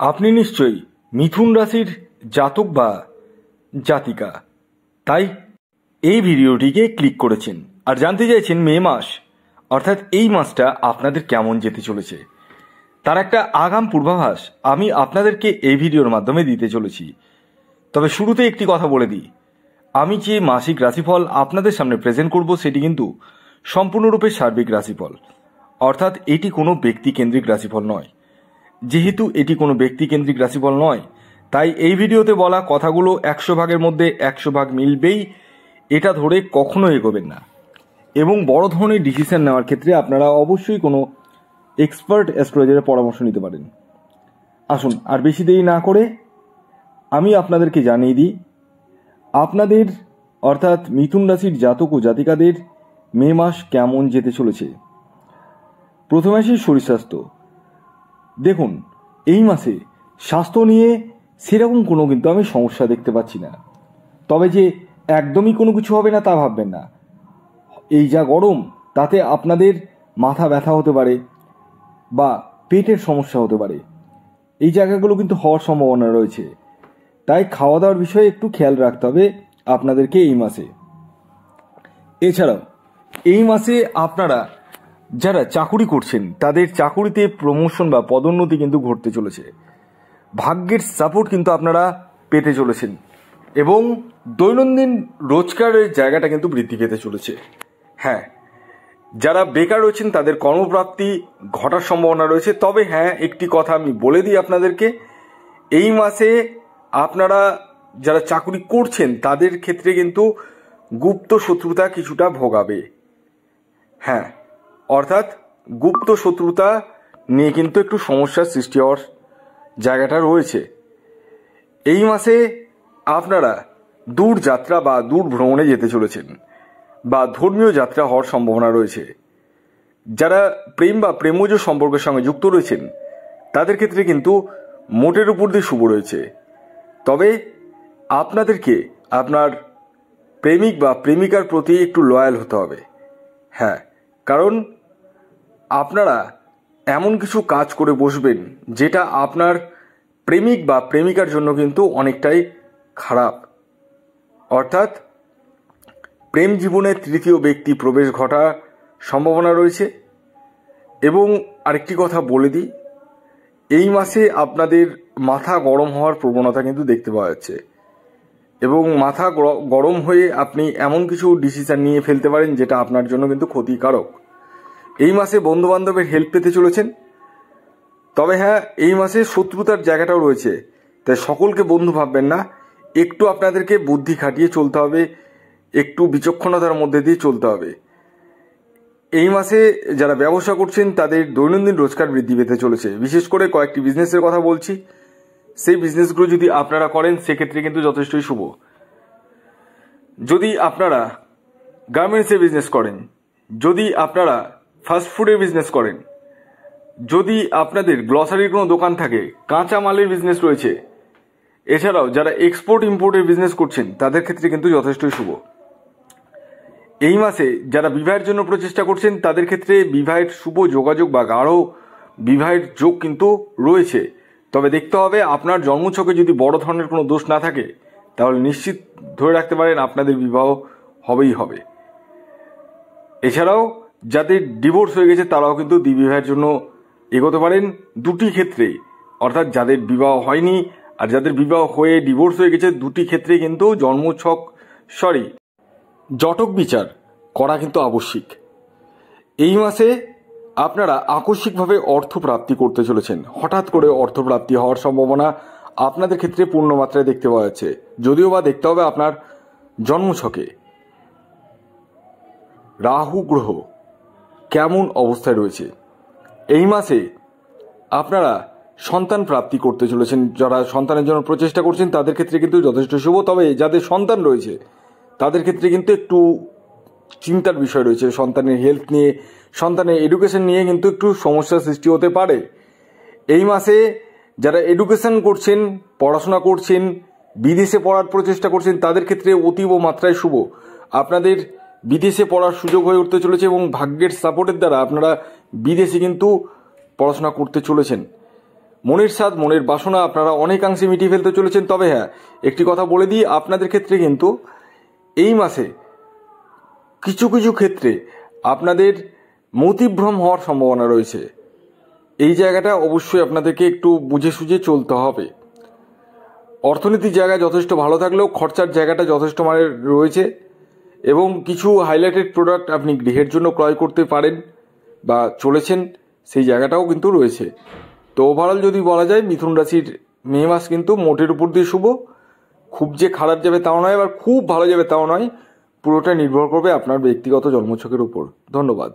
আপনি নিশ্চয়ই মিথুন রাশির জাতক বা জাতিকা, তাই এই ভিডিওটিকে ক্লিক করেছেন আর জানতে চাইছেন মে মাস অর্থাৎ এই মাসটা আপনাদের কেমন যেতে চলেছে তার একটা আগাম পূর্বাভাস আমি আপনাদেরকে এই ভিডিওর মাধ্যমে দিতে চলেছি। তবে শুরুতে একটি কথা বলে দিই, আমি যে মাসিক রাশিফল আপনাদের সামনে প্রেজেন্ট করব সেটি কিন্তু সম্পূর্ণরূপে সার্বিক রাশিফল, অর্থাৎ এটি কোনো ব্যক্তিকেন্দ্রিক রাশিফল নয়। যেহেতু এটি কোনো ব্যক্তিকেন্দ্রিক রাশিফল নয়, তাই এই ভিডিওতে বলা কথাগুলো 100 ভাগের মধ্যে 100 ভাগ মিলবেই, এটা ধরে কখনো এগোবেন না। এবং বড় ধরনের ডিসিশন নেওয়ার ক্ষেত্রে আপনারা অবশ্যই কোনো এক্সপার্ট অ্যাস্ট্রোলজারের পরামর্শ নিতে পারেন। আসুন আর বেশি দেরি না করে আমি আপনাদেরকে জানিয়ে দিই আপনাদের অর্থাৎ মিথুন রাশির জাতক ও জাতিকাদের মে মাস কেমন যেতে চলেছে। প্রথমে আসি শরীর স্বাস্থ্য। দেখুন, এই মাসে স্বাস্থ্য নিয়ে সেরকম কোনো কিন্তু আমি সমস্যা দেখতে পাচ্ছি না। তবে যে একদমই কোনো কিছু হবে না তা ভাববেন না। এই যা গরম তাতে আপনাদের মাথা ব্যথা হতে পারে বা পেটের সমস্যা হতে পারে, এই জায়গাগুলো কিন্তু হওয়ার সম্ভাবনা রয়েছে। তাই খাওয়া দাওয়ার বিষয়ে একটু খেয়াল রাখতে হবে আপনাদেরকে এই মাসে। এছাড়াও এই মাসে আপনারা যারা চাকুরি করছেন তাদের চাকুরিতে প্রমোশন বা পদোন্নতি কিন্তু ঘটতে চলেছে। ভাগ্যের সাপোর্ট কিন্তু আপনারা পেতে চলেছেন এবং দৈনন্দিন রোজগারের জায়গাটা কিন্তু বৃদ্ধি পেতে চলেছে। হ্যাঁ, যারা বেকার রয়েছেন তাদের কর্মপ্রাপ্তি ঘটার সম্ভাবনা রয়েছে। তবে হ্যাঁ, একটি কথা আমি বলে দিই আপনাদেরকে, এই মাসে আপনারা যারা চাকুরি করছেন তাদের ক্ষেত্রে কিন্তু গুপ্ত শত্রুতা কিছুটা ভোগাবে। হ্যাঁ, অর্থাৎ গুপ্ত শত্রুতা নিয়ে কিন্তু একটু সমস্যার সৃষ্টি হওয়ার জায়গাটা রয়েছে। এই মাসে আপনারা দূর যাত্রা বা দূর ভ্রমণে যেতে চলেছেন বা ধর্মীয় যাত্রা হওয়ার সম্ভাবনা রয়েছে। যারা প্রেম বা প্রেমজ সম্পর্কের সঙ্গে যুক্ত রয়েছেন তাদের ক্ষেত্রে কিন্তু মোটের উপর দিয়ে শুভ রয়েছে। তবে আপনাদেরকে আপনার প্রেমিক বা প্রেমিকার প্রতি একটু লয়াল হতে হবে। হ্যাঁ, কারণ আপনারা এমন কিছু কাজ করে বসবেন যেটা আপনার প্রেমিক বা প্রেমিকার জন্য কিন্তু অনেকটাই খারাপ। অর্থাৎ প্রেম জীবনে তৃতীয় ব্যক্তি প্রবেশ ঘটার সম্ভাবনা রয়েছে। এবং আরেকটি কথা বলে দিই, এই মাসে আপনাদের মাথা গরম হওয়ার প্রবণতা কিন্তু দেখতে পাওয়া যাচ্ছে এবং মাথা গরম হয়ে আপনি এমন কিছু ডিসিশন নিয়ে ফেলতে পারেন যেটা আপনার জন্য কিন্তু ক্ষতিকারক। এই মাসে বন্ধুবান্ধবের হেল্প পেতে চলেছেন। তবে হ্যাঁ, এই মাসে শত্রুতার জায়গাটাও রয়েছে, তাই সকলকে বন্ধু ভাববেন না। একটু আপনাদেরকে বুদ্ধি খাটিয়ে চলতে হবে, একটু বিচক্ষণতার মধ্যে দিয়ে চলতে হবে। এই মাসে যারা ব্যবসা করছেন তাদের দৈনন্দিন রোজগার বৃদ্ধি পেতে চলেছে। বিশেষ করে কয়েকটি বিজনেসের কথা বলছি, সেই বিজনেসগুলো যদি আপনারা করেন সেক্ষেত্রে কিন্তু যথেষ্টই শুভ। যদি আপনারা গার্মেন্টসের বিজনেস করেন, যদি আপনারা ফাস্টফুডের বিজনেস করেন, যদি আপনাদের গ্লসারির কোনো দোকান থাকে, কাঁচা মালের বিজনেস রয়েছে, এছাড়াও যারা এক্সপোর্ট ইম্পোর্টের বিজনেস করছেন তাদের ক্ষেত্রে কিন্তু যথেষ্টই শুভ। এই মাসে যারা বিবাহের জন্য প্রচেষ্টা করছেন তাদের ক্ষেত্রে বিবাহের শুভ যোগাযোগ বা গাঢ় বিবাহের যোগ কিন্তু রয়েছে। তবে দেখতে হবে আপনার জন্মছকে যদি বড় ধরনের কোনো দোষ না থাকে তাহলে নিশ্চিত ধরে রাখতে পারেন আপনাদের বিবাহ হবেই হবে। এছাড়াও যাদের ডিভোর্স হয়ে গেছে তারাও কিন্তু দ্বিবিবাহের জন্য এগোতে পারেন। দুটি ক্ষেত্রেই, অর্থাৎ যাদের বিবাহ হয়নি আর যাদের বিবাহ হয়ে ডিভোর্স হয়ে গেছে, দুটি ক্ষেত্রেই কিন্তু জটক বিচার করা কিন্তু আবশ্যিক। এই মাসে আপনারা আকস্মিকভাবে অর্থপ্রাপ্তি করতে চলেছেন। হঠাৎ করে অর্থপ্রাপ্তি হওয়ার সম্ভাবনা আপনাদের ক্ষেত্রে পূর্ণমাত্রায় দেখতে পাওয়া যাচ্ছে। যদিও বা দেখতে হবে আপনার জন্মছকে রাহু গ্রহ কেমন অবস্থায় রয়েছে। এই মাসে আপনারা সন্তান প্রাপ্তি করতে চলেছেন। যারা সন্তানের জন্য প্রচেষ্টা করছেন তাদের ক্ষেত্রে কিন্তু যথেষ্ট শুভ। তবে যাদের সন্তান রয়েছে তাদের ক্ষেত্রে কিন্তু একটু চিন্তার বিষয় রয়েছে। সন্তানের হেলথ নিয়ে, সন্তানের এডুকেশন নিয়ে কিন্তু একটু সমস্যার সৃষ্টি হতে পারে। এই মাসে যারা এডুকেশন করছেন, পড়াশোনা করছেন, বিদেশে পড়ার প্রচেষ্টা করছেন তাদের ক্ষেত্রে অতীব মাত্রায় শুভ। আপনাদের বিদেশে পড়ার সুযোগ হয়ে উঠতে চলেছে এবং ভাগ্যের সাপোর্টের দ্বারা আপনারা বিদেশে কিন্তু পড়াশোনা করতে চলেছেন। মনের স্বাদ মনের বাসনা আপনারা অনেকাংশে মিটিয়ে ফেলতে চলেছেন। তবে হ্যাঁ, একটি কথা বলে দিই, আপনাদের ক্ষেত্রে কিন্তু এই মাসে কিছু কিছু ক্ষেত্রে আপনাদের মতিভ্রম হওয়ার সম্ভাবনা রয়েছে। এই জায়গাটা অবশ্যই আপনাদেরকে একটু বুঝে সুঝে চলতে হবে। অর্থনীতির জায়গা যথেষ্ট ভালো থাকলেও খরচার জায়গাটা যথেষ্ট মানের রয়েছে এবং কিছু হাইলাইটেড প্রোডাক্ট আপনি গৃহের জন্য ক্রয় করতে পারেন বা চলেছেন, সেই জায়গাটাও কিন্তু রয়েছে। তো ওভারঅল যদি বলা যায়, মিথুন রাশির মে মাস কিন্তু মোটের উপর দিয়ে শুভ। খুব যে খারাপ যাবে তাও নয়, আবার খুব ভালো যাবে তাও নয়, পুরোটা নির্ভর করবে আপনার ব্যক্তিগত জন্মছকের উপর। ধন্যবাদ।